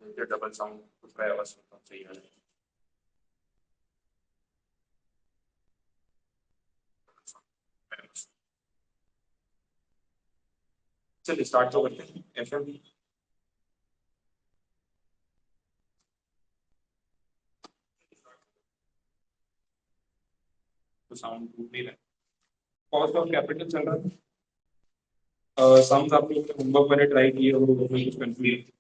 Double sound कुछ आवाज सही है। चलिए स्टार्ट तो करते हैं। एफएम तो साउंड टूट नहीं रहा है। कॉस्ट ऑफ कैपिटल चल रहा है। सम्स आप लोग होमवर्क मैंने ट्राई किए वो कुछ कंफ्यूज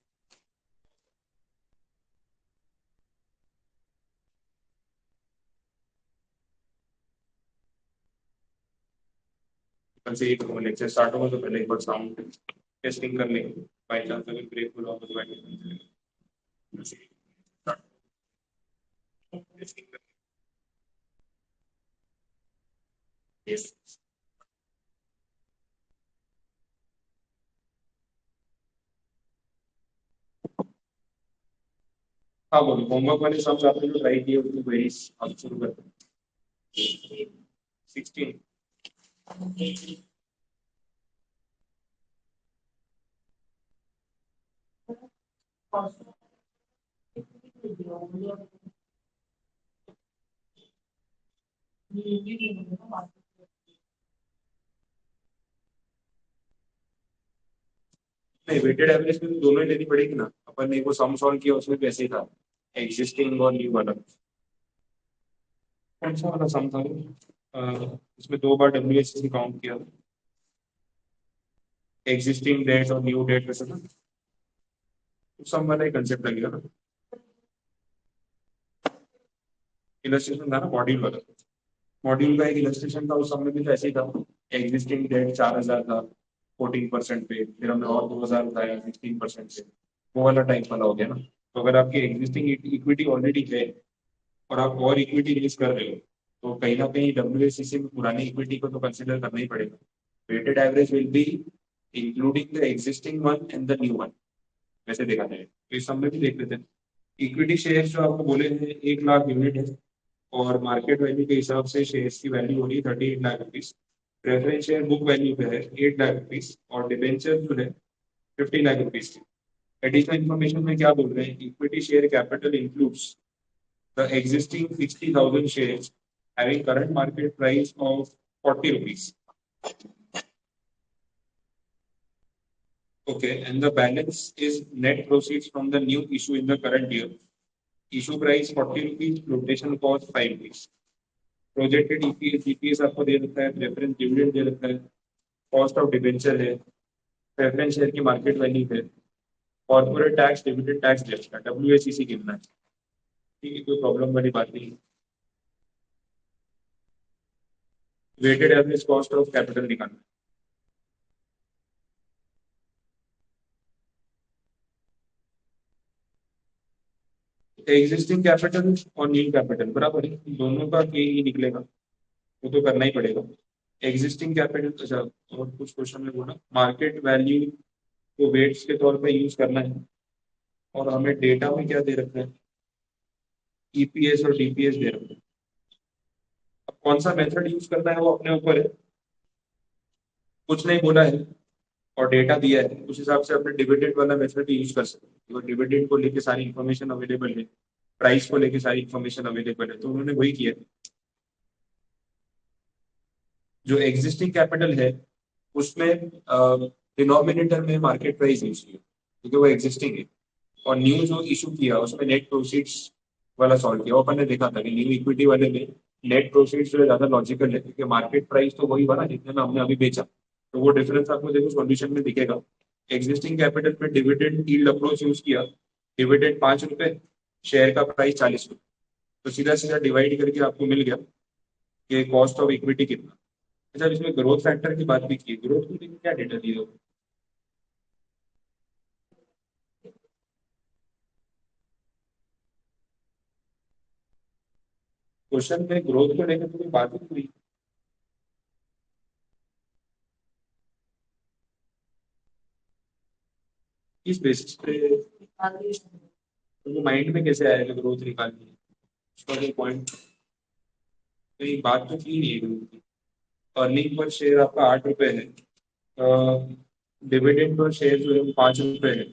कल से एक लेक्चर स्टार्ट होगा तो पहले एक बार साउंड टेस्टिंग कर लेंगे। बाई चांस अगर ब्रेक हुआ तो टेस्टिंग कर लेंगे। हाँ बोलो होमवर्क वाले सम्स आपने जो ट्राई किए उसमें क्वेरीज आप शुरू करते हैं। 16 नहीं वेटेड एवरेज में तो दोनों ही लेनी पड़ेगी ना। अपन ने वो सम सॉल्व किया उसमें कैसे था एग्जिस्टिंग और न्यू वाला। कौन सा वाला सम था वो? इसमें दो बार डब्ल्यू एच काउंट किया एग्जिस्टिंग डेट और न्यू डेट वैसे ना। सम वाला ही कंसेप्ट लगेगा ना। इलस्ट्रेशन था ना मॉड्यूल वाला। मॉड्यूल का एक इलस्ट्रेशन था उस समय भी तो ऐसे ही था। एग्जिस्टिंग डेट 4,000 था 14% पे फिर हमने और 2,000 उठाया 16% पे। वो वाला टाइप वाला हो गया ना। तो अगर आपकी एग्जिस्टिंग इक्विटी ऑलरेडी है और आप और इक्विटी रेज कर रहे हो तो कहीं ना कहीं डब्ल्यू में पुरानी इक्विटी को तो कंसिडर करना ही पड़ेगा। Weighted average will be including the existing one and the new one. वैसे देखा जाए तो इस सब में भी देख लेते हैं। इक्विटी शेयर जो आपको बोले हैं 1 लाख यूनिट है और मार्केट वैल्यू के हिसाब से शेयर्स की वैल्यू हो रही है 38 lakh rupees. Preference share book value पे है 8 लाख रुपीज और डिबेंचर जो है 50 लाख रुपीज की। एडिशनल इन्फॉर्मेशन में क्या बोल रहे हैं equity share capital includes the existing 60,000 shares having current market price of 40 rupees. Okay, and the balance is net proceeds from the new issue in the current year. Issue price 40 rupees, flotation cost 5 rupees. Projected EPS, GPS आपको दे रखा है, preference dividend दे रखा है, cost of debenture है, preference share की market value है, corporate tax dividend tax दे रखा है, WACC गिनना है। ठीक है कोई प्रॉब्लम वाली बात नहीं। Weighted average cost of capital निकालना एग्जिस्टिंग कैपिटल और न्यू कैपिटल बराबर है दोनों का के ही निकलेगा। वो तो करना ही पड़ेगा। एग्जिस्टिंग कैपिटल अच्छा और कुछ क्वेश्चन में बोला मार्केट वैल्यू को वेट्स के तौर पे यूज करना है और हमें डेटा में क्या दे रखा है ईपीएस और डीपीएस दे रखा है। अब कौन सा मेथड यूज करना है वो अपने ऊपर है। कुछ नहीं बोला है और डेटा दिया है उस हिसाब से अपने डिविडेंड वाला मेथड भी यूज कर सकते हैं और डिविडेंड को लेके सारी इन्फॉर्मेशन अवेलेबल है प्राइस को लेके सारी इन्फॉर्मेशन अवेलेबल है तो उन्होंने वही किया है। जो एग्जिस्टिंग कैपिटल है उसमें डिनोमिनेटर में मार्केट प्राइस यूज किया क्योंकि वो एग्जिस्टिंग है और न्यू जो इशू किया उसमें नेट प्रोसीड्स वाला सॉल्व किया वो अपन ने देखा था कि न्यू इक्विटी वाले में नेट प्रोसीड्स जो है ज्यादा लॉजिकल है क्योंकि मार्केट प्राइस तो वही बना जितने में हमने अभी बेचा तो वो डिफरेंस आपको देखो सॉल्यूशन में दिखेगा। एग्जिस्टिंग कैपिटल में डिविडेंड यील्ड अप्रोच यूज किया डिविडेंड 5 रुपए शेयर का प्राइस 40 रुपए तो सीधा सीधा डिवाइड करके आपको मिल गया कि कॉस्ट ऑफ इक्विटी कितना। अच्छा इसमें ग्रोथ फैक्टर की बात भी की ग्रोथ को लेकर क्या डेटा दिया क्वेश्चन में ग्रोथ को लेकर तो कोई बात ही नहीं हुई। किस बेसिस पे तो माइंड में कैसे आएगा ग्रोथ निकालनी है उसका कोई पॉइंट कहीं बात तो की नहीं है ग्रोथ की। अर्निंग पर शेयर आपका 8 रुपए है डिविडेंड पर शेयर जो है वो 5 रुपए है।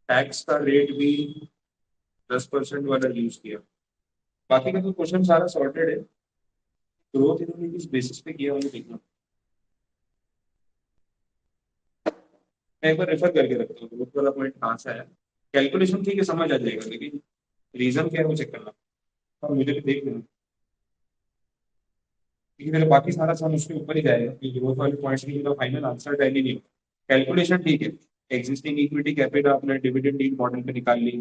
टैक्स का रेट भी 10% वाला यूज किया। बाकी का तो क्वेश्चन सारा सॉर्टेड है। ग्रोथ इन्होंने किस बेसिस पे किया मुझे देखना। मैं एक बार रेफर करके रखता हूँ ग्रोथ वाला पॉइंट कहाँ से आया। कैलकुलेशन ठीक है, समझ आ जाएगा, लेकिन रीजन क्या है वो चेक करना और मुझे भी देख लेना, क्योंकि मेरा बाकी सारा सम उसके ऊपर ही जाएगा कि ग्रोथ वाले पॉइंट्स की मेरा फाइनल आंसर टैली नहीं। कैलकुलेशन ठीक है। एग्जिस्टिंग इक्विटी कैपिटल आपने डिविडेंड यील्ड मॉडल पे निकाल ली।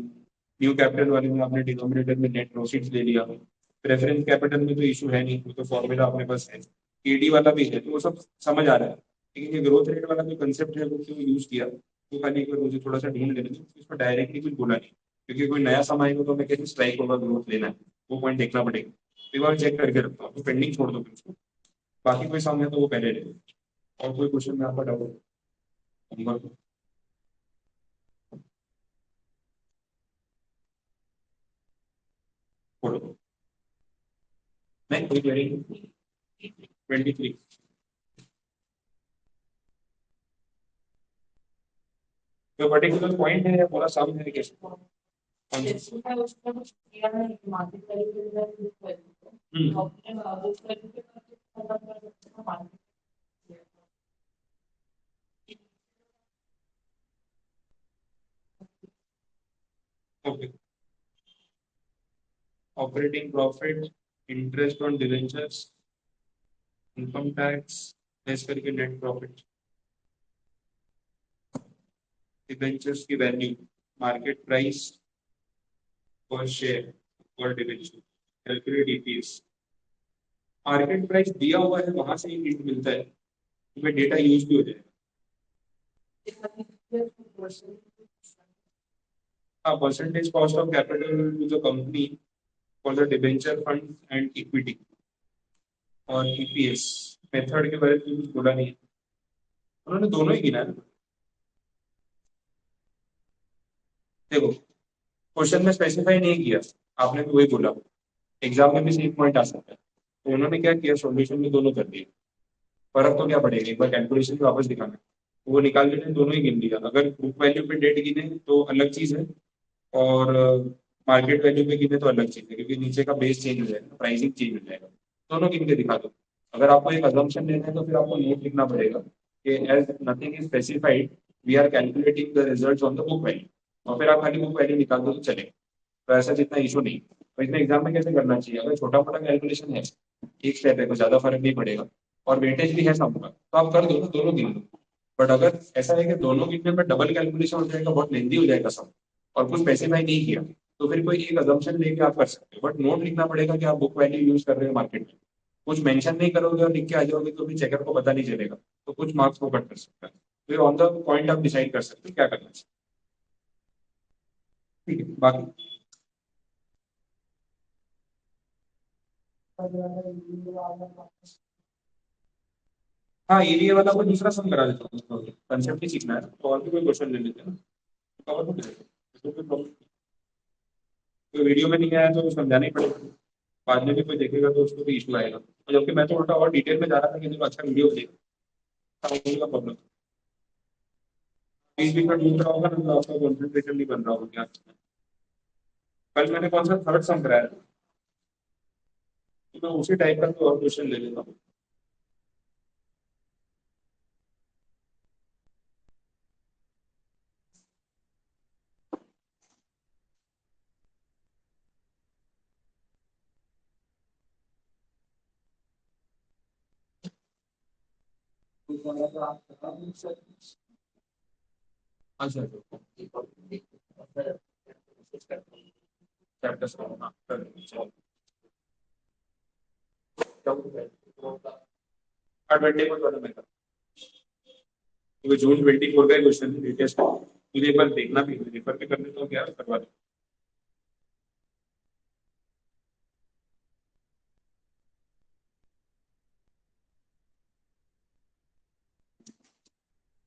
न्यू कैपिटल वाले में आपने डिनोमिनेटर में नेट प्रोसीड्स ले लिया। प्रेफरेंस कैपिटल में तो इशू है नहीं, वो तो फॉर्मूला अपने पास है। केडी वाला भी है, तो वो सब समझ आ रहा है। लेकिन ये ग्रोथ रेट वाला जो कंसेप्ट है वो क्यों यूज किया, वो खाली एक बार मुझे थोड़ा सा ढूंढ लेना, उसमें डायरेक्टली कुछ बोला नहीं। क्योंकि कोई नया सम आएगा तो मैं कैसे स्ट्राइक होगा ग्रोथ लेना है, वो पॉइंट देखना पड़ेगा। एक बार चेक करके रखता हूँ, तो पेंडिंग छोड़ दो फिर उसको। बाकी कोई सम है तो वो पहले ले लो। और कोई क्वेश्चन में आपका डाउट होगा तो बोलो। नहीं कोई क्वेरी। 23। कोई पर्टिकुलर पॉइंट है या पूरा सम है कैसे? Okay. Operating profit, interest on debentures, income tax, less करके नेट प्रॉफिट, डिवेंचर्स की वैल्यू, मार्केट प्राइस पर शेयर पर debenture, calculate EPS. Market price दिया हुआ है, वहां से ही हिंट मिलता है, तो डेटा यूज भी हो जाएगा। हाँ, percentage cost of capital to the company for the debenture fund and equity, और ईपीएस मेथड के बारे में कुछ बोला नहीं है। उन्होंने दोनों ही गिना है। देखो, क्वेश्चन में स्पेसिफाई नहीं किया, आपने तो वही बोला। एग्जाम में भी सेम पॉइंट आ सकता है, तो उन्होंने क्या किया, सॉल्यूशन में दोनों कर दिए। फर्क तो क्या पड़ेगा, एक बार कैलकुलेशन में वापस दिखाना। तो वो निकाल लेने, दोनों ही गिन लिया। अगर बुक वैल्यू पे डेट गिने तो अलग चीज है, और मार्केट वैल्यू पे गिने तो अलग चीज है, क्योंकि नीचे का बेस चेंज हो जाएगा, प्राइसिंग चेंज हो जाएगा। दोनों गिन के दिखा दो। अगर आपको एक अजम्पशन लेना है तो फिर आपको नोट लिखना पड़ेगा कि as nothing is specified, we are calculating the results on the book value. और फिर आप खाली बुक वैल्यू निकाल दो तो चलेगा। तो ऐसा जितना इशू नहीं। तो इसमें एग्जाम में कैसे करना चाहिए, अगर छोटा मोटा कैलकुलेशन है, एक स्टेप है, कोई ज्यादा फर्क नहीं पड़ेगा, और वेटेज भी है सब का, तो आप कर दो ना, दोनों गिन लो। बट अगर ऐसा है कि दोनों गिनने में डबल कैलकुलेशन हो जाएगा, बहुत लेंदी हो जाएगा सब, और कुछ स्पेसिफाई नहीं किया, तो फिर कोई एक अजम्पशन लेके आप कर सकते हो, बट नोट लिखना पड़ेगा कि आप बुक वैल्यू यूज कर रहे हो मार्केट में। कुछ मेंशन नहीं करोगे और लिख के आ जाओगे तो भी चेकर को पता नहीं चलेगा, तो कुछ मार्क्स को कट कर सकता है। फिर ऑन द पॉइंट आप डिसाइड कर सकते हो क्या करना चाहिए। ठीक है, बाकी हाँ, एरिया वाला कोई दूसरा सम करा देता हूँ, कंसेप्ट ही सीखना है तो और भी कोई क्वेश्चन ले लेते हैं ना, कवर हो जाएगा। तो कोई प्रॉब्लम, कोई वीडियो में नहीं आया तो समझाना ही पड़ेगा। बाद में भी कोई देखेगा तो उसको भी इशू आएगा, और जबकि मैं तो उल्टा और डिटेल में जा रहा था कि देखो अच्छा वीडियो देगा, प्रॉब्लम। बीच बीच में डूब रहा होगा ना, तो आपका कॉन्सेंट्रेशन नहीं बन रहा होगा क्या। कल मैंने कौन सा थर्ड सम कराया था, तो मैं उसी टाइप का कोई और क्वेश्चन ले लेता हूँ। अच्छा चैप्टर। ट्वेंटी फोर वाला मैं कर, क्योंकि जून 24 का क्वेश्चन है लेटेस्ट, मुझे एक बार देखना भी रेफर भी करने तो क्या करवा दो।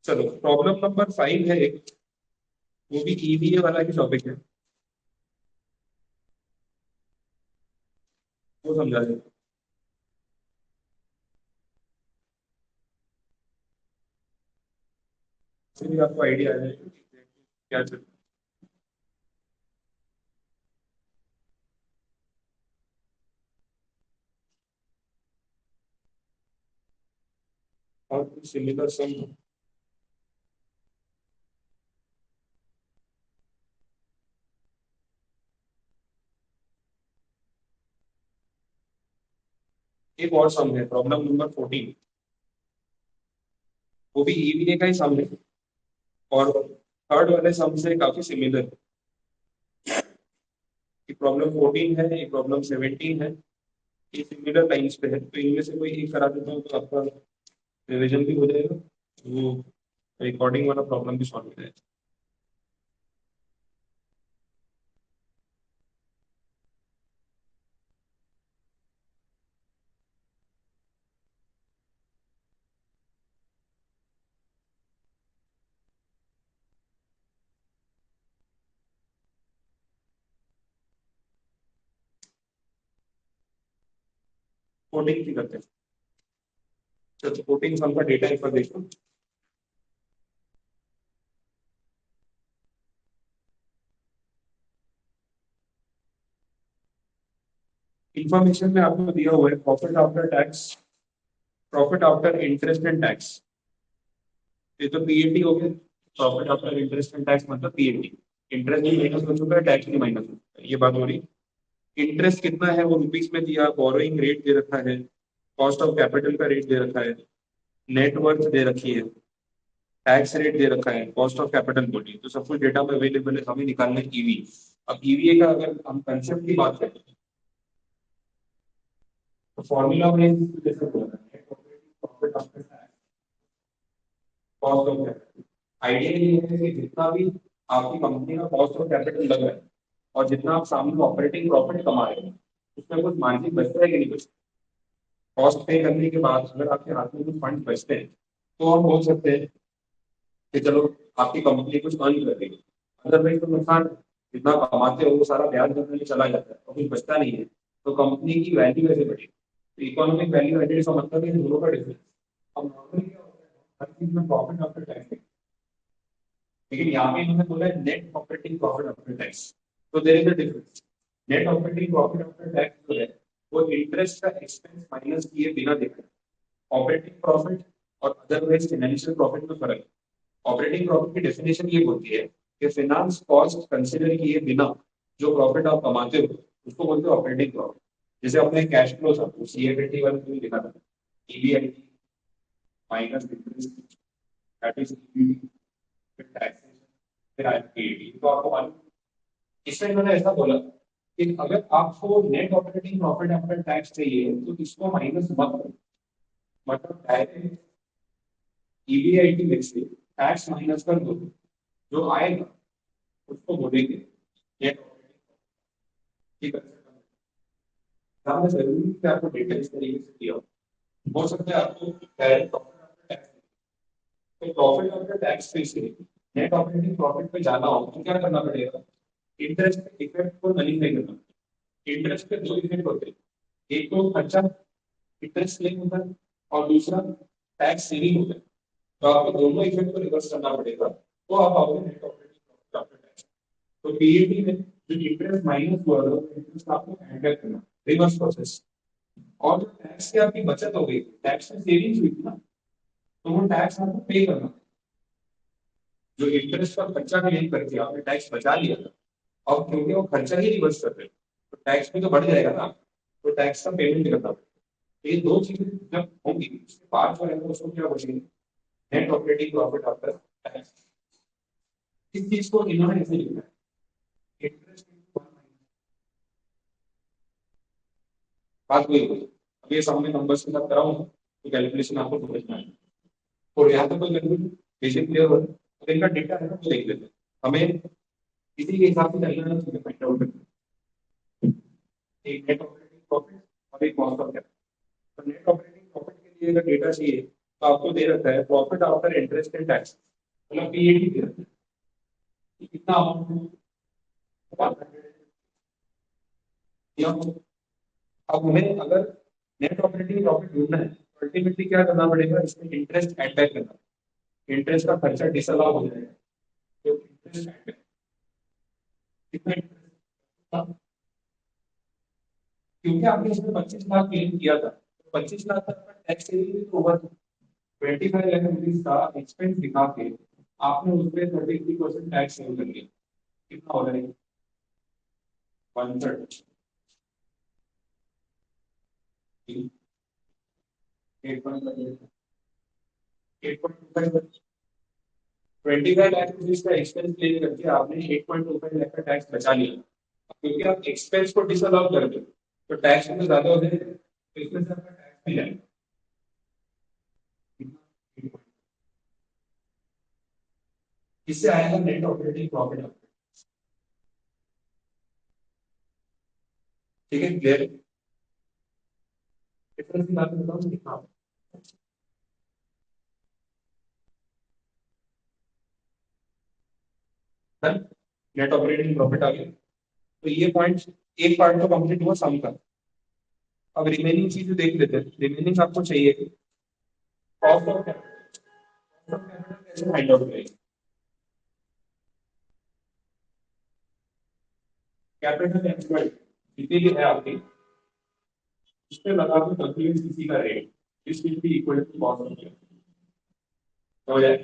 चलो, प्रॉब्लम नंबर 5 है एक, वो भी ईवीए वाला ही टॉपिक है, वो समझा दे। इससे भी आपको आइडिया आ जाएगा कि क्या चल रहा है। और कुछ सिमिलर सम एक और सम है, प्रॉब्लम नंबर 14, वो भी ईवीए का ही सम है और थर्ड वाले सम से काफी सिमिलर है। एक प्रॉब्लम 14 है, एक प्रॉब्लम 17 है, ये सिमिलर लाइंस पे है, तो इनमें से कोई एक करा देता हूँ तो आपका रिवीजन भी हो जाएगा, वो रिकॉर्डिंग वाला प्रॉब्लम भी सॉल्व हो जाएगा। कोडिंग की करते हैं। चलो कोडिंग सम का डेटा एक बार देखो। इंफॉर्मेशन में आपको दिया हुआ है profit after tax, profit after interest and tax, ये तो पीएटी हो गया। Profit after interest and tax मतलब पीएटी, इंटरेस्ट भी माइनस हो चुका है, टैक्स भी माइनस हो चुका है, ये बात हो रही। इंटरेस्ट कितना है वो रुपीस में दिया, बोरोइंग रेट दे रखा है, कॉस्ट ऑफ कैपिटल का रेट दे रखा है, नेटवर्थ दे रखी है, टैक्स रेट दे रखा है, कॉस्ट ऑफ कैपिटल बोली, तो सब कुछ डेटा में अवेलेबल है, हमें निकालना है ईवी। अब ईवीए का अगर हम कंसेप्ट की बात करें तो फॉर्मूला में जैसे बोला है profit after tax, cost of capital. Idea ये है कि जितना भी आपकी कंपनी का कॉस्ट ऑफ कैपिटल लग रहा है और जितना आप सामने ऑपरेटिंग प्रॉफिट कमा रहे हैं उसमें कुछ मार्जिन बचता है कि नहीं बचता। कॉस्ट पे करने के बाद अगर आपके हाथ में कुछ फंड बचते हैं तो हम बोल सकते हैं कि चलो आपकी कंपनी कुछ अर्न कर रही है। अदरवाइज तो नुकसान है। जितना कमाते हो वो सारा ब्याज भरने में चला जाता है और कुछ बचता नहीं है, तो कंपनी की वैल्यू कैसे बढ़ेगी। तो इकोनॉमिक वैल्यू एडेड का मतलब है दोनों का डिफरेंस। अब नॉर्मली क्या होता है, हर चीज में प्रॉफिट आफ्टर टैक्स, लेकिन यहाँ पे इन्होंने बोला है net operating profit after tax, तो there is a difference. Net operating profit after tax जो है वो इंटरेस्ट का एक्सपेंस माइनस किए बिना देखा है। ऑपरेटिंग प्रॉफिट और अदरवाइज फाइनेंशियल प्रॉफिट में फर्क है। ऑपरेटिंग प्रॉफिट की डेफिनेशन ये होती है कि फाइनेंस कॉस्ट कंसीडर किए बिना जो प्रॉफिट आप कमाते हो उसको बोलते हो ऑपरेटिंग प्रॉफिट। जैसे अपने कैश फ्लो था वो सीएफएटी वाले में लिखा था, EBIT minus interest, that is EBT, फिर टैक्सेशन, फिर आईपीएटी। तो आपको मालूम, इसमें इन्होंने ऐसा बोला कि अगर आपको net operating profit after tax चाहिए तो इसको माइनस मत करो, मतलब डायरेक्ट ईबीआईटी में से टैक्स माइनस कर दो, जो आएगा उसको बोलेंगे नेट ऑपरेटिंग। ठीक है, ध्यान में जरूरी है कि आपको डेटा इस तरीके से दिया हो सकता है आपको डायरेक्ट प्रॉफिट आफ्टर टैक्स, तो प्रॉफिट आफ्टर टैक्स पे से नेट ऑपरेटिंग प्रॉफिट पे जाना हो तो क्या करना पड़ेगा, इंटरेस्ट इफेक्ट को नलीफाई करना। इंटरेस्ट पे दो इफेक्ट होते हैं, एक तो खर्चा इंटरेस्ट क्लेम होता है और दूसरा टैक्स सेविंग होता है। तो आपको दोनों इफेक्ट को रिवर्स करना पड़ेगा, तो आप आओगे net operating profit after tax. तो पीएटी में जो इंटरेस्ट माइनस हुआ था इंटरेस्ट आपको ऐड बैक करना, रिवर्स प्रोसेस। और जो टैक्स की आपकी बचत हो गई, टैक्स में सेविंग्स हुई थी ना, तो वो टैक्स आपको पे करना। जो इंटरेस्ट का खर्चा क्लेम करके आपने टैक्स बचा लिया था, अब क्योंकि वो खर्चा ही रिवर्स कर रहे हैं तो टैक्स भी तो बढ़ जाएगा ना, तो टैक्स का पेमेंट करना पड़ेगा। तो ये दो चीजें जब होंगी उसके बाद जो है उसको क्या बोलेंगे, net operating profit after tax. इस चीज को इन्होंने ऐसे लिखा है, इंटरेस्ट बात वही होगी। अब ये सामने नंबर्स के साथ कराऊंगा तो कैलकुलेशन आपको समझ में आएगा। और यहाँ तक कोई कंफ्यूजन, बेसिक क्लियर हो, तो इनका डेटा है ना वो देख लेते हैं। हमें इसी के हिसाब से चलना है, तो फाइंड आउट करना है। एक नेट ऑपरेटिंग प्रॉफिट और एक कॉस्ट ऑफ कैपिटल। तो नेट ऑपरेटिंग प्रॉफिट के लिए अगर डेटा चाहिए तो आपको दे रखा है profit after interest and tax, मतलब पीएटी दे रखा है कि कितना अमाउंट है 100। अब हमें अगर नेट ऑपरेटिंग प्रॉफिट ढूंढना है तो अल्टीमेटली क्या करना पड़ेगा, इसमें इंटरेस्ट ऐड बैक करना। इंटरेस्ट का खर्चा डिसअलाउ हो जाएगा, तो इंटरेस्ट ऐड बैक कितना इंटरेस्ट था, क्योंकि आपने इसमें 25 लाख क्लेम किया था, तो 25 लाख तक का टैक्स सेविंग भी तो हुआ था। 25 लाख रुपीज का एक्सपेंस दिखा के आपने उस पर 33% टैक्स सेव कर लिया, कितना हो रहा है? 1/3, 8.25, 25 लाख रुपीज का एक्सपेंस क्लेम करके आपने 8.25 लाख का टैक्स बचा लिया, क्योंकि आप एक्सपेंस को डिसअलाउ कर दो तो टैक्स में ज्यादा हो जाएगा, तो इसमें से आपका टैक्स भी जाएगा। इससे आएगा नेट ऑपरेटिंग प्रॉफिट। ठीक है, क्लियर? डिफरेंस की बात बताऊं कितना? नेट ऑपरेटिंग प्रॉफिट आ गया। तो ये पॉइंट, एक पार्ट तो कंप्लीट हुआ सम का। अब रिमेनिंग चीजें देख लेते हैं। रिमेनिंग आपको चाहिए कॉस्ट ऑफ कैपिटल कैसे फाइंड आउट करेंगे? कैपिटल एम्प्लॉयड जितनी भी है आपकी, उस पर लगा दो WACC का rate, this will be equal to cost of capital. हो जाए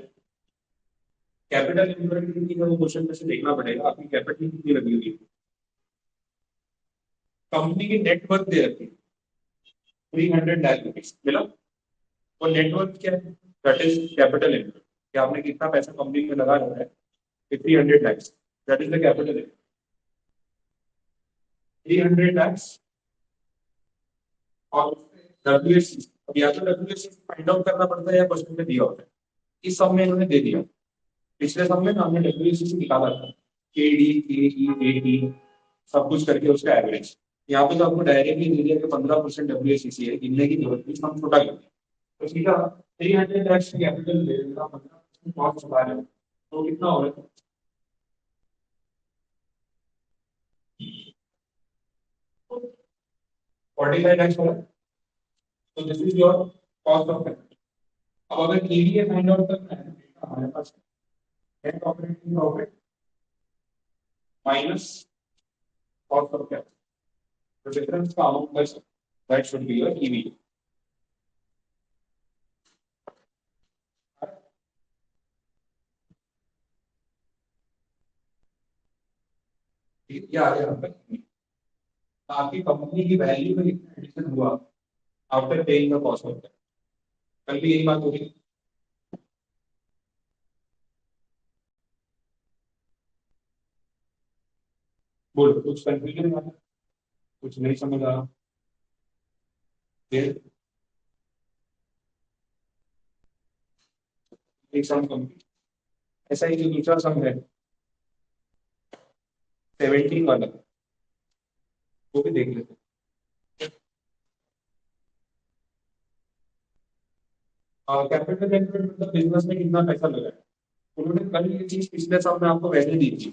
कैपिटल एम्प्लॉयड कितनी है वो क्वेश्चन में से देखना पड़ेगा, आपकी कैपिटल कितनी लगी हुई है। कंपनी की नेटवर्थ दे रखी है 300 लाख रुपीज मिला। और नेटवर्थ क्या है? दैट इज कैपिटल एम्प्लॉयड, कि आपने कितना पैसा कंपनी में लगा रखा है, 300 lakhs, that is the capital. 300 lakhs और WACC, अब या तो WACC फाइंड आउट करना पड़ता है या क्वेश्चन में दिया होता है। इस सब में इन्होंने दे दिया। पिछले सब में हमने WACC निकाला था, KD KE AD सब कुछ करके उसका एवरेज। यहाँ पे तो आपको डायरेक्टली दे दिया कि 15% WACC है, गिनने की जरूरत नहीं, हम छोटा कर दिया। तो सीधा 300 lakhs की कैपिटल ले लेगा, 15% कॉस्ट छुपा लेगा, तो कितना हो रहा है? 45 lakhs हो रहा है। तो this is your cost of capital. अब अगर KDA फाइंड आउट करना है तो हमारे पास net operating profit minus cost of capital, तो डिफरेंस का अमाउंट कर सकते, that should be your EV। क्या आ गया आपका? आपकी कंपनी की वैल्यू में कितना एडिशन हुआ after paying the cost of capital? कल भी यही बात होगी। बोलो, कुछ कंफ्यूजन है, कुछ नहीं समझ आ रहा? फिर एक सम कंप्लीट। ऐसा ही जो दूसरा सम है 17 वाला, वो भी देख लेते हैं। कैपिटल एम्प्लॉयड मतलब बिजनेस में कितना पैसा लगा है। उन्होंने कल ये चीज पिछले साल में आपको वैल्यू दी थी,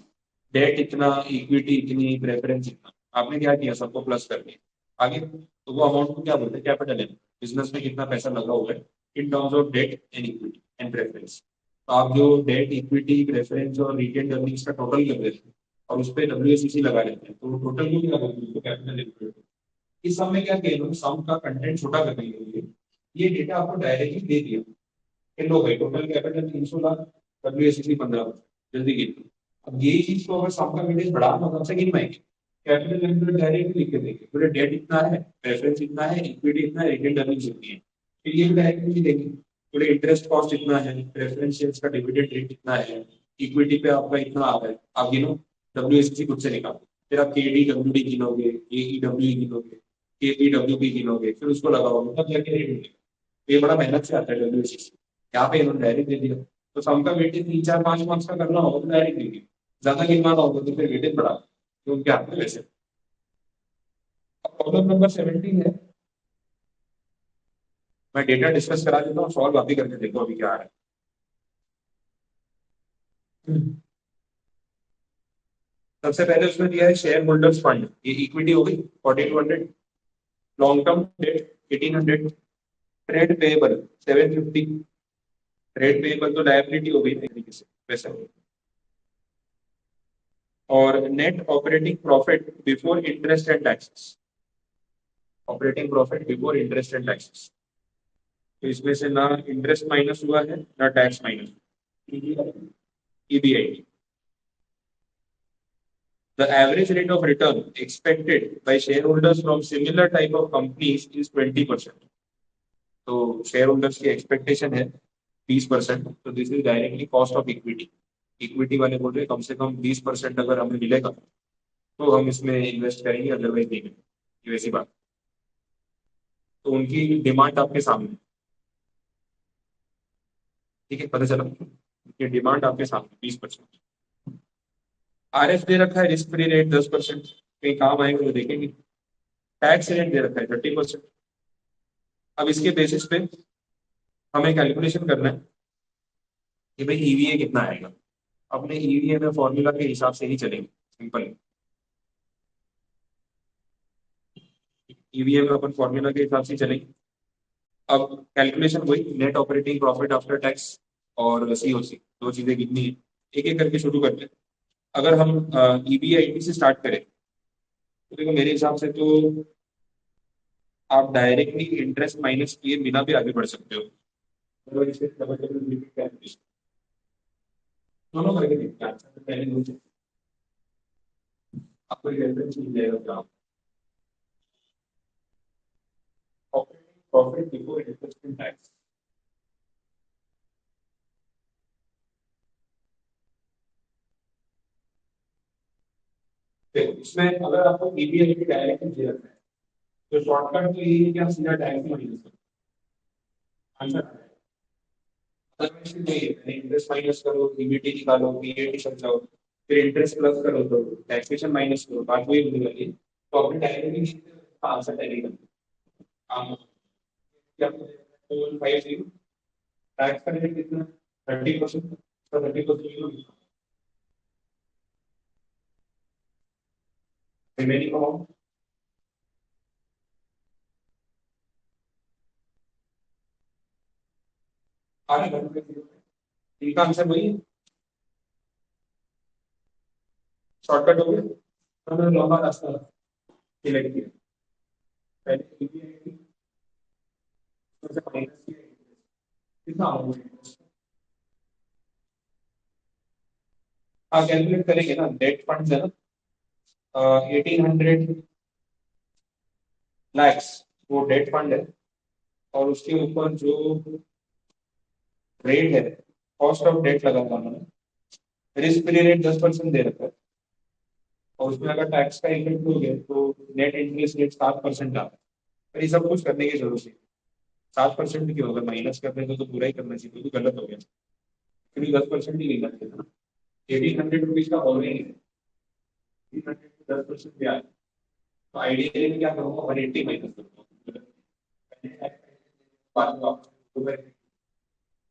डेट इतना, इक्विटी इतनी, प्रेफरेंस इतना। आपने क्या किया, सबको प्लस कर दिया आगे, तो वो अमाउंट को क्या बोलते हैं? Capital employed. बिजनेस में कितना पैसा लगा हुआ है in terms of debt and equity and preference. तो आप जो डेट, इक्विटी, प्रेफरेंस और रिटेन अर्निंग्स का टोटल कर देते हैं और उस पर WACC लगा लेते हैं, तो टोटल को क्या बोलते हैं? Capital employed. इस सम में क्या किया इन्होंने, सम का कंटेंट छोटा करने के लिए ये डेटा आपको डायरेक्टली दे दिया कि लो भाई टोटल कैपिटल 300 लाख, WACC 15%, जल्दी गिन। अब ये चीज को अगर सबका वेटेज बढ़ाना होगा से गिन पाएंगे। कैपिटल एम्प्लॉयड डायरेक्टली लिख के देंगे, बोले डेट इतना है, प्रेफरेंस इतना है, इक्विटी इतना है, रिटेन अर्निंग्स इतनी है, फिर ये भी डायरेक्टली देंगे। बोले इंटरेस्ट कॉस्ट इतना है, प्रेफरेंस शेयर्स का डिविडेंड रेट इतना है, इक्विटी पे आपका इतना आ रहा है, आप गिनो। WACC खुद से निकालो, फिर आप KD WD गिनोगे, AEW गिनोगे, KPWP गिनोगे, फिर उसको लगाओगे, तब जाके रेट मिलेगा। ये बड़ा मेहनत से आता है WACC। यहाँ पे इन्होंने डायरेक्ट दे दिया। तो सम का वेटेज 3 4 5 मार्क्स का करना होगा तो डायरेक्ट दे दिया, ज्यादा गिनवाना होगा तो फिर वेटेज बढ़ा, तो उनके हाथ में वैसे। प्रॉब्लम नंबर 17 है, मैं डेटा डिस्कस करा देता हूँ, सॉल्व आप ही करके देखो अभी क्या आ रहा है। सबसे पहले उसमें दिया है शेयर होल्डर्स फंड, ये इक्विटी हो गई 4200, long term debt 1800, trade payable 750, trade payable तो लायबिलिटी हो गई तरीके से वैसे। और net operating profit before interest and taxes, operating profit before interest and taxes तो इसमें से ना इंटरेस्ट माइनस हुआ है ना tax minus, EBIT. The average rate of return expected by shareholders from similar type of companies is 20%. तो share holders की expectation है 20%, तो this is directly cost of equity. Equity वाले बोल रहे हैं कम से कम 20% अगर हमें मिलेगा तो हम इसमें इन्वेस्ट करेंगे, अदरवाइज नहीं करेंगे, ये वैसी बात। तो उनकी डिमांड आपके सामने है, ठीक है, पता चला, उनकी डिमांड आपके सामने 20%। आरएफ दे रखा है रिस्क फ्री रेट 10%, कहीं काम आएगा वो देखेंगे। टैक्स रेट दे रखा है 30%। अब इसके बेसिस पे हमें कैलकुलेशन करना है कि भाई ईवीए कितना आएगा। अपने ईवीए में फॉर्मूला के हिसाब से ही चलेंगे, सिंपल। ईवीए में अपन फॉर्मूला के हिसाब से चलेंगे। अब कैलकुलेशन वही net operating profit after tax और सीओसी, दो चीजें कितनी है, एक एक करके शुरू करते हैं। अगर हम ईबीआईटी से स्टार्ट करें तो देखो मेरे हिसाब से तो आप डायरेक्टली इंटरेस्ट माइनस किए बिना भी आगे बढ़ सकते हो। तो इसे डबल डबल रिपीट कैलकुलेशन दोनों करके देखते हैं। पहले दो चीज़ आपको रेफरेंस मिल जाएगा क्या, operating profit before interest and tax. इसमें अगर आपको ईबीआईटी डायरेक्टली दे रखा है तो शॉर्टकट तो यही है कि आप सीधा टैक्स माइनस करो, आंसर इंटरेस्ट माइनस करो, ईबीटी निकालो, पीएटी समझाओ, फिर इंटरेस्ट प्लस करो तो टैक्सेशन माइनस करो, बात वही होने वाली है। तो अपने डायरेक्टली आंसर टैली करना। क्या 250 टैक्स का रेट कितना, 30%, तो 30% रिमेनिंग अमाउंट आगे बढ़, इनका आंसर वही है, शॉर्टकट हो गया। तो मैंने लंबा रास्ता सिलेक्ट किया, पहले ईबीआईटी से माइनस किया, कितना होगा। हाँ कैलकुलेट करेंगे ना, डेट फंड है ना 1800 लैक्स, वो डेट फंड है। और उसके ऊपर जो रेट है, कॉस्ट ऑफ डेट लगा था उन्होंने, रिस्क फ्री रेट 10% दे रखा है। और उसमें अगर टैक्स का इफेक्ट हो गया तो नेट इंटरेस्ट रेट 7% आता है। पर ये सब कुछ करने की जरूरत नहीं, 7% क्यों, अगर माइनस करने तो पूरा ही करना चाहिए, तो गलत हो गया, क्योंकि 10% ही लेना चाहिए था। 1800 रुपीज का ऑलरेडी है, 10% ब्याज। तो आइडियली मैं क्या करूँगा, 180 माइनस करूँगा।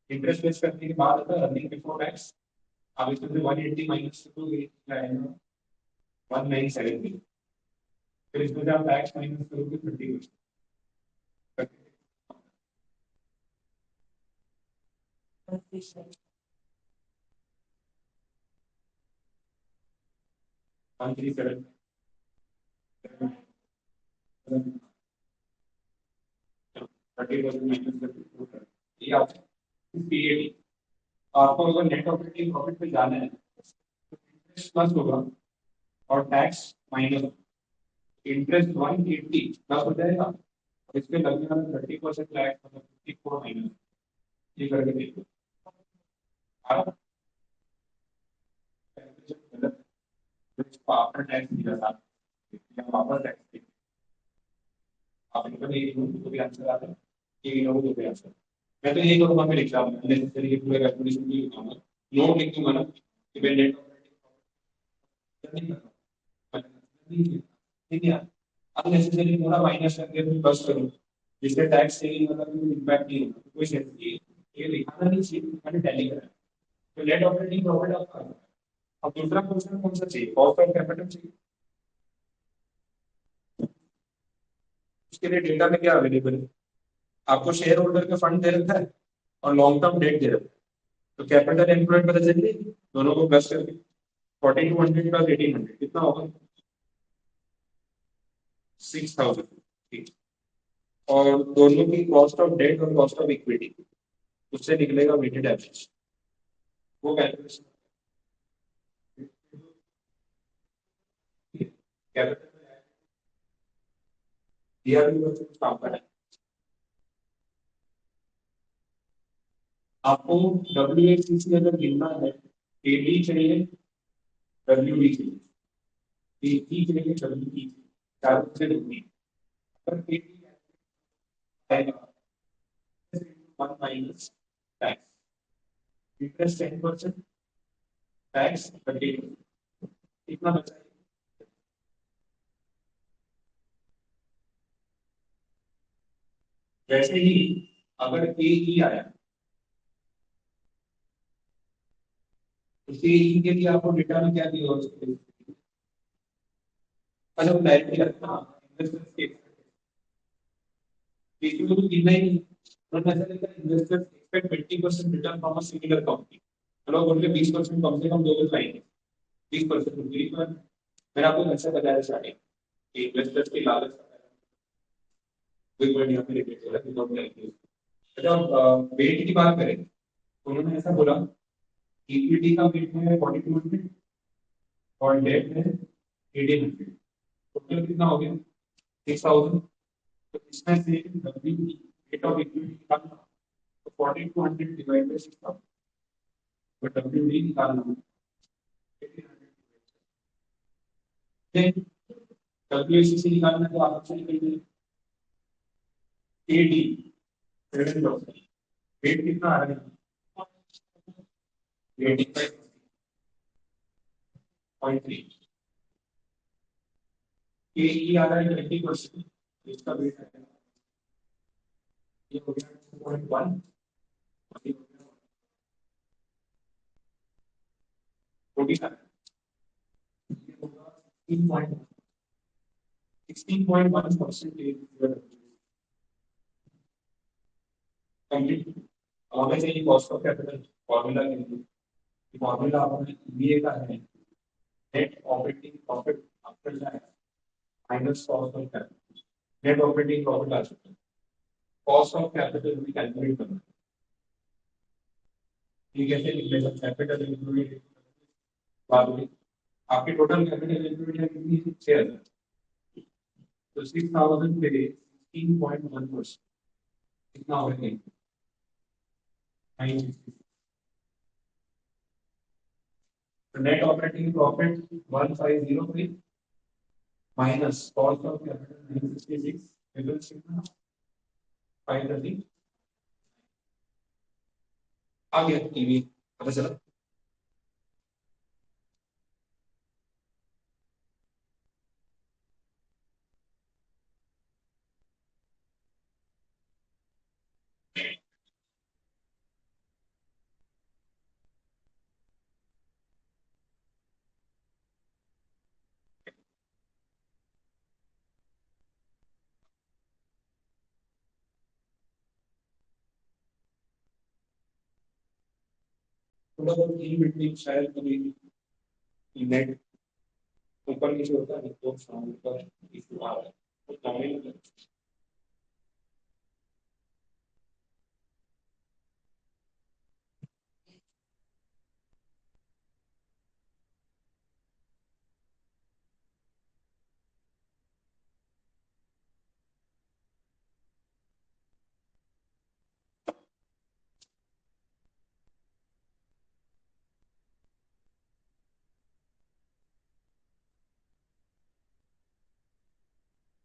इंटरेस्ट बेस करने के बाद अगर अर्निंग बिफोर टैक्स आप इसमें से 180 माइनस करोगे क्या आएगा, 1970। फिर इसमें से आप टैक्स माइनस करोगे 30%। 137, थर्टी परसेंट माइनस करके ये आपको पीएटी। आपको अगर नेट ऑपरेटिंग प्रॉफिट पे जाना है तो इंटरेस्ट प्लस होगा और टैक्स माइनस। इंटरेस्ट 180 प्लस हो जाएगा और इसमें लगने वाला 30% टैक्स, मतलब 54 माइनस, ये करके देखो। आप आफ्टर टैक्स दिया था या वापस टैक्स, आप इनका एक भी आंसर आता है, ये नो हो गया आंसर। मैं तो यही करूंगा, मेरे एग्जाम में नेसेसरी ये पूरा कैलकुलेशन भी लिखूंगा, नोट लिख दूंगा ना कि मैं नेट ऑपरेटिंग नहीं कर रहा हूं, ठीक है। अननेसेसरी पूरा माइनस करके फिर प्लस करूं जिससे टैक्स से मतलब इम्पैक्ट नहीं होगा, कोई सेंस नहीं, ये लिखाना नहीं चाहिए, मैंने टैली करा है। तो नेट ऑपरेटिंग प्रॉफिट आपका आ गया। अब दूसरा क्वेश्चन कौन सा चाहिए, कॉस्ट ऑफ कैपिटल चाहिए। उसके लिए डेटा में क्या अवेलेबल है, आपको शेयर होल्डर का फंड दे रखा है और लॉन्ग टर्म डेट दे रखा है। तो कैपिटल एम्प्लॉयड पता चलिए, दोनों को प्लस करके 4200 प्लस 1800 कितना होगा, 6000, ठीक। और दोनों की कॉस्ट ऑफ डेट और कॉस्ट ऑफ इक्विटी, उससे निकलेगा वेटेड एवरेज। वो कैलकुलेशन कैपिटल दिया भी कुछ काम का है। आपको WACC अगर गिनना है, AD चाहिए, WD चाहिए, AE चाहिए, WE, चारों से ढूंढनी। अगर AD आएगा 1 माइनस टैक्स, इंटरेस्ट 10%, टैक्स 30%, कितना बचा है? वैसे ही अगर AE आया तो AE के लिए आपको डेटा में क्या दिया होगा? मतलब क्लैरिटी रखना, इन्वेस्टर्स के देखिए तो गिनना ही नहीं। उन्होंने ऐसा लिखा, investors expect 20% return from a similar company. चलो बोल के 20% कम से कम दो लोग लाएंगे, 20% मैंने आपको ऐसा बताया स्टार्टिंग कि इन्वेस्टर्स की लागत कोई बढ़िया पे रिलेटेड है कि नॉट लाइक। अच्छा, वेट की बात करें तो उन्होंने ऐसा बोला, इक्विटी का वेट है 4200 और डेट है 1800, टोटल कितना हो गया? 6000। तो इसमें से डब्ल्यू रेट ऑफ इक्विटी निकालना, तो 4200 डिवाइड बाय 6000, तो डब्ल्यू डी निकालना 1800। WACC निकालना तो आपसे निकल AD वेट कितना आ रहा है? 85.3। AE आ रहा है 20%, इसका वेट है, ये हो गया 2.1, ये हो गया 49, ये होगा 16.1% कंप्लीट। हमें चाहिए कॉस्ट ऑफ कैपिटल, फॉर्मूला के लिए फॉर्मूला आपने EVA का है, net operating profit after tax minus cost of capital. Net operating profit आ चुका है, कॉस्ट ऑफ कैपिटल भी कैलकुलेट करना है। ये कैसे निकलेगा? कैपिटल इंक्लूडेड बाद में आपकी टोटल कैपिटल इंक्लूडेड है कितनी? 6000। तो 6000 पे 16.1% कितना हो गया? 960। Net operating profit 1503 minus cost of capital 966 difference कितना? 530। आ गया टीवी, पता चला। थोड़ा बहुत इन बिटवीन शायद कभी नेट ऊपर नीचे होता है तो साउंड का इशू आ रहा है, तो कमेंट।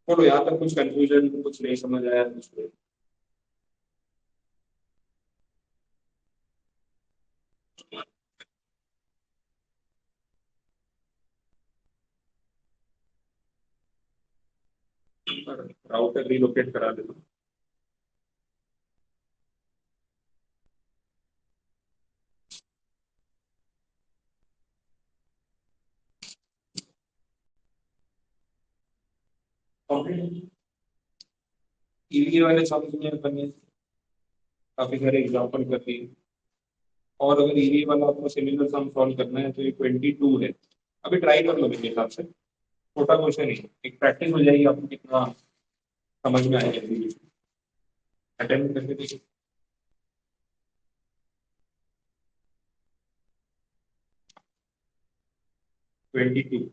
बोलो यहाँ तक कुछ कंफ्यूजन, कुछ नहीं समझ आया कुछ नहीं? राउटर रिलोकेट करा देना। ईवीए वाले सॉल्व किए अपन ने, काफी सारे एग्जांपल कर दिए। और अगर ईवीए वाला आपको सिमिलर सम सॉल्व करना है तो ये 22 है। अभी ट्राई कर लो मेरे हिसाब से, छोटा क्वेश्चन है, एक प्रैक्टिस हो जाएगी आपको, कितना समझ में आएगा। अटेम्प्ट करके देखिए। 22।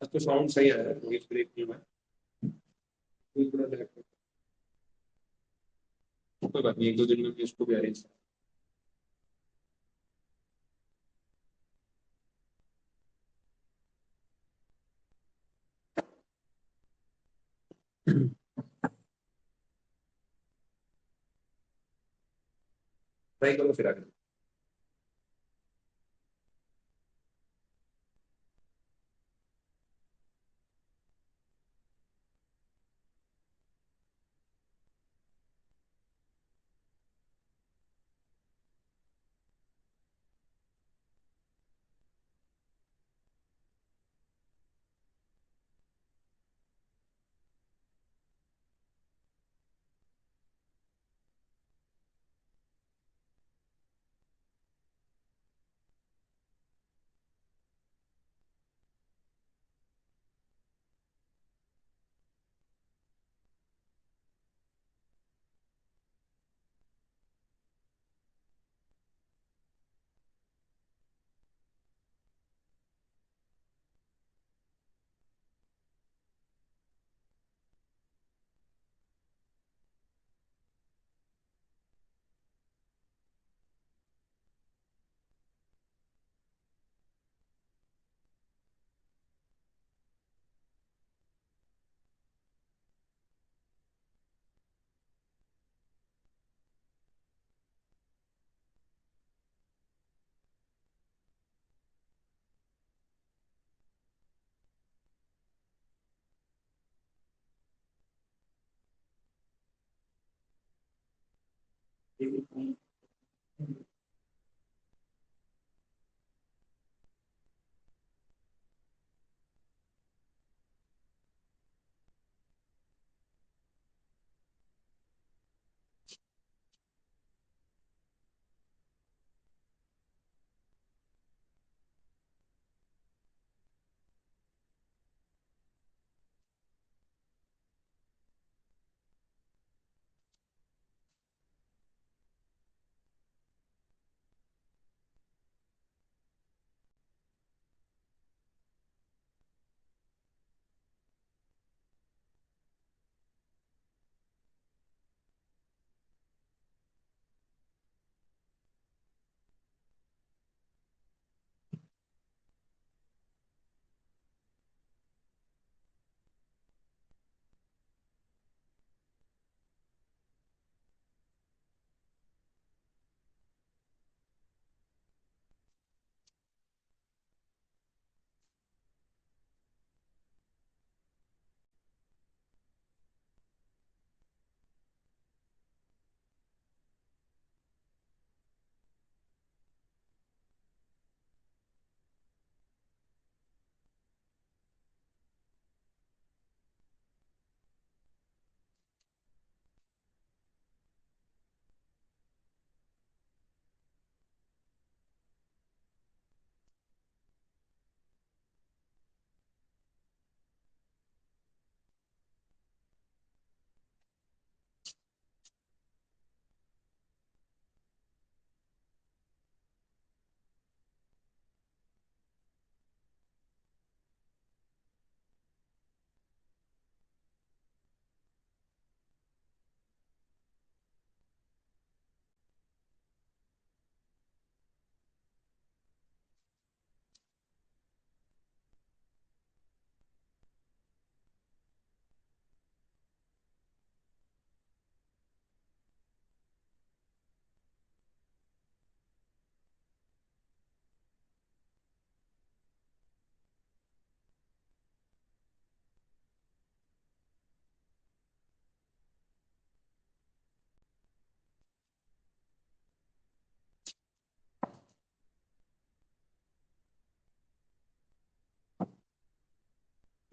अब तो साउंड सही आ रहा है, वॉइस ब्रेक नहीं हुआ है। कोई थोड़ा delay- कोई बात नहीं, एक दो दिन में मैं इसको भी अरेंज। ट्राई करो फिर आगे।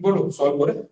बोलो सॉल्व हो रहा है।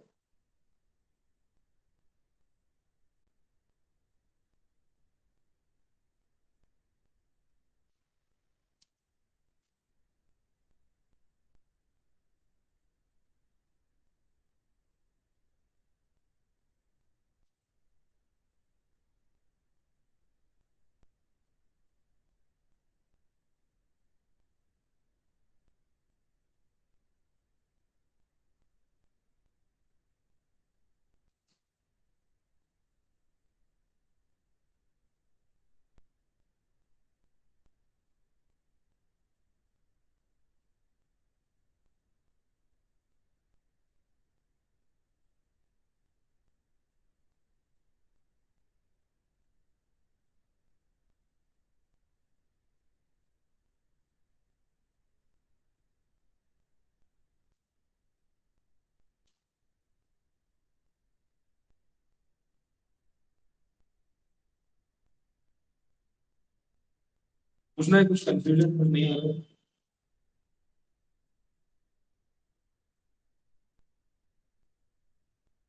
कुछ ना कुछ कंफ्यूजन कुछ नहीं आ रहा।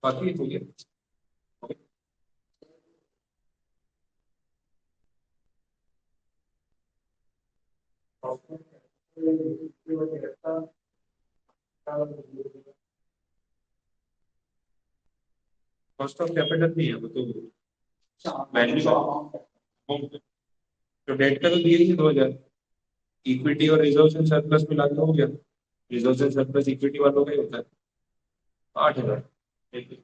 बाकी हो गया। कॉस्ट ऑफ कैपिटल नहीं है वो तो वैल्यू। तो डेट का तो दिए ही 2000। इक्विटी और रिजर्व एंड सरप्लस मिला के हो गया। रिजर्व एंड सरप्लस इक्विटी वालों का ही होता है 8000। ठीक है।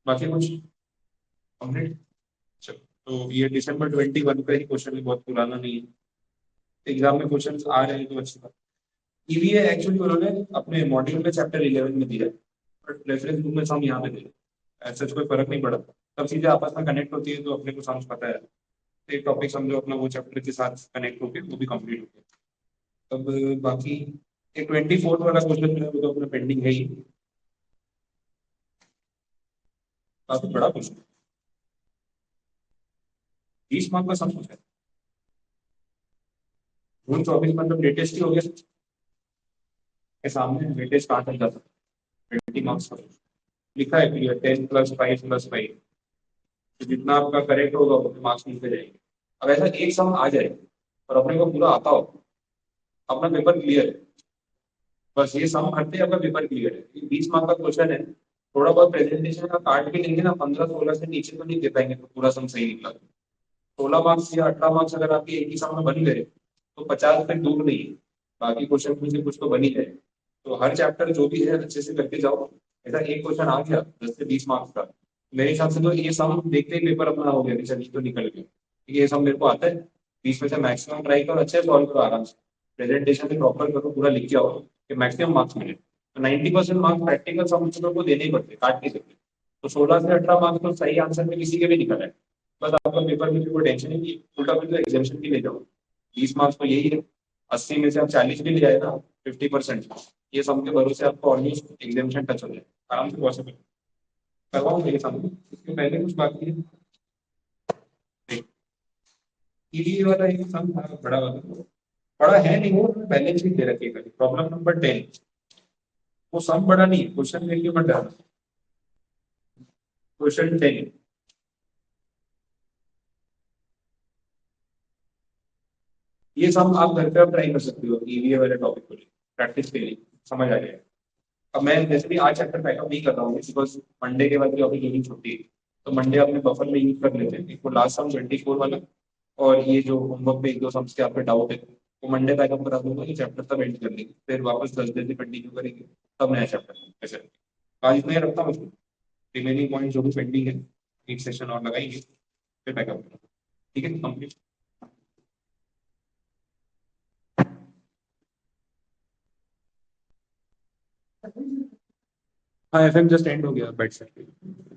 बाकी कुछ कंप्लीट। चलो तो ये December 21 का ही क्वेश्चन है, बहुत पुराना नहीं है। एग्जाम में क्वेश्चन आ रहे हैं तो अच्छी बात। ईवीए एक्चुअली उन्होंने अपने मॉड्यूल में चैप्टर 11 में दिया है, बट रेफरेंस बुक में हम यहाँ पे दिए। ऐसा कोई फर्क नहीं पड़ा, सब चीजें आपस में कनेक्ट होती है तो अपने को समझ पता है। एक टॉपिक समझो अपना वो चैप्टर के साथ कनेक्ट होके वो भी कंप्लीट हो गया। अब बाकी एक 24 वाला क्वेश्चन है वो तो अपना पेंडिंग है ही। काफी बड़ा क्वेश्चन। 20 मार्क का सम पूछा है। जून 24 मतलब लेटेस्ट ही हो गया के सामने। लेटेस्ट कहाँ तक जा सकता है 20 मार्क्स का। लिखा है क्लियर 10 + 5 + 5। तो जितना आपका करेक्ट होगा उतने मार्क्स मिलते जाएंगे। अब ऐसा एक सम आ जाए और अपने को पूरा आता हो, अपना पेपर क्लियर है। बस ये सम करते हैं अपना पेपर क्लियर है। ये 20 मार्क का क्वेश्चन है। थोड़ा बहुत प्रेजेंटेशन का काट भी लेंगे ना, 15-16 से नीचे तो नहीं दे पाएंगे तो पूरा सम सही निकला। 16 मार्क्स या 18 मार्क्स अगर आपके एक ही सम में बन गए तो 50 तक दूर नहीं है। बाकी क्वेश्चन में से कुछ तो बन ही जाए। तो हर चैप्टर जो भी है अच्छे से करके जाओ। ऐसा एक क्वेश्चन आ गया 10 से 20 मार्क्स का, मेरे हिसाब से तो ये सम देखते ही पेपर अपना हो गया कि चलिए तो निकल गया, क्योंकि ये सम मेरे को आता है। 20 में से मैक्सिमम ट्राई करो, अच्छे से सॉल्व करो आराम से। प्रेजेंटेशन भी प्रॉपर करो, पूरा लिख के आओ कि मैक्सिमम मार्क्स मिले। तो 90% मार्क्स प्रैक्टिकल सम को देने ही पड़ते, काट नहीं सकते। तो 16 से 18 मार्क्स तो सही आंसर में किसी के भी निकल है। बस आपका पेपर में कोई टेंशन नहीं की, उल्टा फिर तो एग्जामेशन भी ले जाओ। 20 मार्क्स तो यही है। 80 में से आप 40 भी ले जाए ना, 50%। ये सब के भरोसे आपको ऑलमोस्ट एग्जामेशन टच हो जाए, आराम से पॉसिबल। करवाऊंगा ये सब, इसके पहले कुछ बाकी है। ये वाला एक सम था बड़ा वाला, बड़ा है नहीं वो, बैलेंस भी दे रखी है। प्रॉब्लम नंबर 10, वो सम बड़ा नहीं है, क्वेश्चन लेके मत डालना। क्वेश्चन 10। ये सम आप घर पे आप ट्राई कर सकते हो ईवीए वाले टॉपिक को प्रैक्टिस के लिए, समझ आ जाएगा। अब मैं जैसे भी आज चैप्टर पैकअप नहीं कर रहा हूँ बिकॉज मंडे के बाद भी अभी मेरी छुट्टी है। तो मंडे अपने बफर में यूज कर लेते हैं, एक वो लास्ट सम 24 वाला। और ये जो होमवर्क पे एक दो सम्स के आपके डाउट है वो मंडे पैकअप करा दूंगा, ये चैप्टर तब एंड कर लेंगे, फिर वापस 10 दिन से कंटिन्यू करेंगे। तब नया चैप्टर ऐसे। आज इतना ही रखता हूँ। रिमेनिंग पॉइंट जो भी पेंडिंग है एक सेशन और लगाएंगे, फिर पैकअप करेंगे। ठीक है कंप्लीट। हाँ एफएम जस्ट एंड हो गया बैठ सकते हैं।